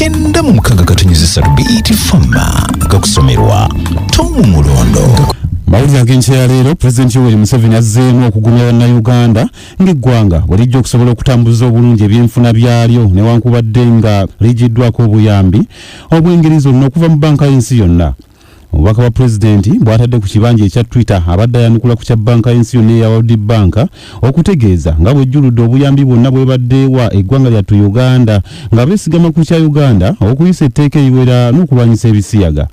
kyenda mu mukaga katonnyezesa Biti Fama gakusomerwa Tom Mulondo. Mawulire ag'enkya ya leero Pulezidenti Yoweri Museveni azzeemu okugumya Bannayuganda ng'eggwanga bwe lijja okusobola okutambuza obulungi ebyenfuna byalyo newankubadde nga ligiddwako obuyambi obw'engeri zonna okuva mu banka y'ensi yonna. Omubaka wa Pulezidenti bw'atadde ku kibanja ekya Twitter abadde ayanukula ku kya banka y'ensi yonna eya World Bank okutegeeza nga bw'ejjuludde obuyambi bwonna bwebaddeewa eggwanga lyattu Uganda nga beesigama ku kya Uganda okuyisa etteeka eriwera n'okulwanyisa ebisiyaga.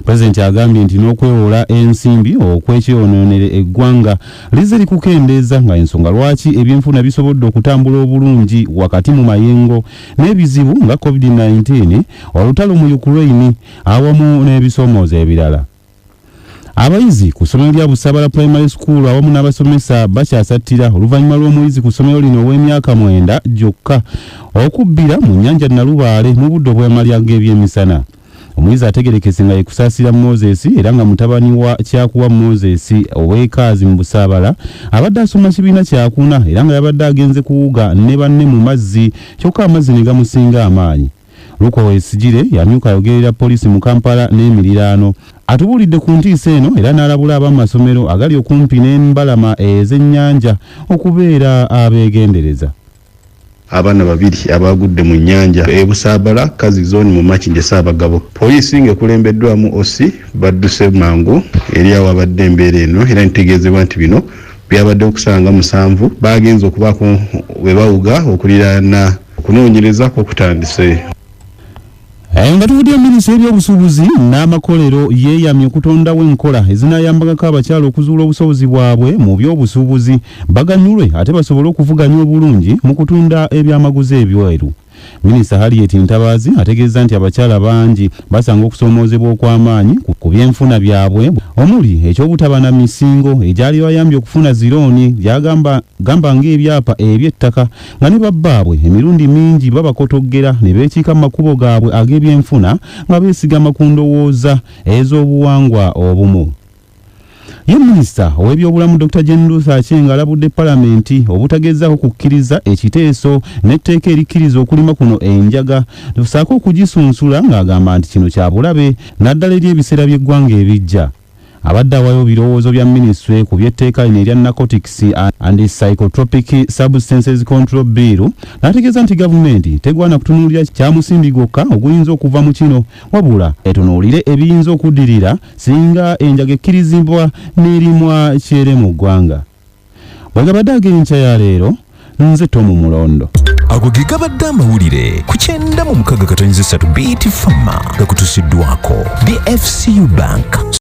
Pulezidenti agambye nti n'okwewola ensimbi okwekyonoonere eggwanga lize likukendeeza nga ensonga lwaki ebyenfuna bisobodde okutambula obulungi wakati mu mayengo n'ebizibu nga COVID-19 olutalo mu Ukraine awamu n'ebisoomooza ebirala. Abayizi ku ssomero lya Busabala Primary School awamu n'abasomesa bakyasattira oluvannyuma lw'omuyizi ku ssomero lino ow'emyaka 9 gyokka okubbira mu nnyanja Nalubaale mu budde obw'amalya g'ebyemisana. Omuyizi ategerekese nga yekusaasira Moses era nga mutabani wa Kyakuwa Moses ow'ekaazi mu Busabala abadde asoma kibiina kyakuna era nga yabadde agenze kuwuga ne banne mu mazzi kyokka amazzi ne gamusinga amaanyi. Luko Wesigire yamyuka ayogerera poliisi mu Kampala n'emiriraano atubulidde ku ntiisa eno era n'alabula ab'amasomero agali okumpi n'embalama ez'ennyanja okubeera abeegendereza. Abaana babiri abagudde mu nnyanja Busabala kazi zone mu Makindye Ssaabagabo. Poliisi ng'ekulembeddwamu OC badduse mangu eri awabadde embeera eno era nitegeezebwa nti bino byabadde okusanga 7 bagenze okubaako we bawuga okuliraana okunoonyereza kw'okutandise. Nga tuvudde minisitule y'ebyobusuubuzi n'amakolero yeeyamye okutondawo enkola ezinaayambako abakyala okuzuula obusobozi bwabwe mu by'obusuubuzi baganyulwe ate basobole okuvuganya obulungi mu kutunda ebyamaguzi ebyeru. Minisita Harriet Ntabaazi ategeeza nti abakyala bangi basanga okusoomoozebwa okw'amaanyi ku byenfuna byabwe omuli eky'obutaba na misingo egyali bayambye okufuna zirooni byagamba ng'ebyapa eby'ettaka nga ne babbaabwe emirundi mingi babakotoggera ne beekiika mu makubo gaabwe ag'ebyenfuna nga beesigama ku ndowooza ez'obuwangwa obumu. Ye minisita ow'ebyobulamu Dr. Jane Ruth Aceng alabudde Palamenti obutagezaako kukkiriza ekiteeso n'etteeka erikkiriza okulima kuno enjaga tusaako okugisunsula ng'agamba nti kino kya bulabe naddala eri ebiseera by'eggwanga ebijja. Abadde awayo birowoozo bya minisitule ku by'etteeka lino erya Narcotics and Psychotropic Substances Control Bill n'ategeeza nti gavumenti tegwana kutunuulira kyamusimbi gwokka oguyinza okuva mu kino wabula etunuulire ebiyinza okuddirira singa enjaga ekkirizibwa n'erimwa kyere mu ggwanga. Bwagabadde ag'enkya ya leero nze Tom Mulondo. Ago ge gabadde amawulire ku 9 mu mukaga katonnyezesa Biti Fama gakutuusiddwako BFCU Bank.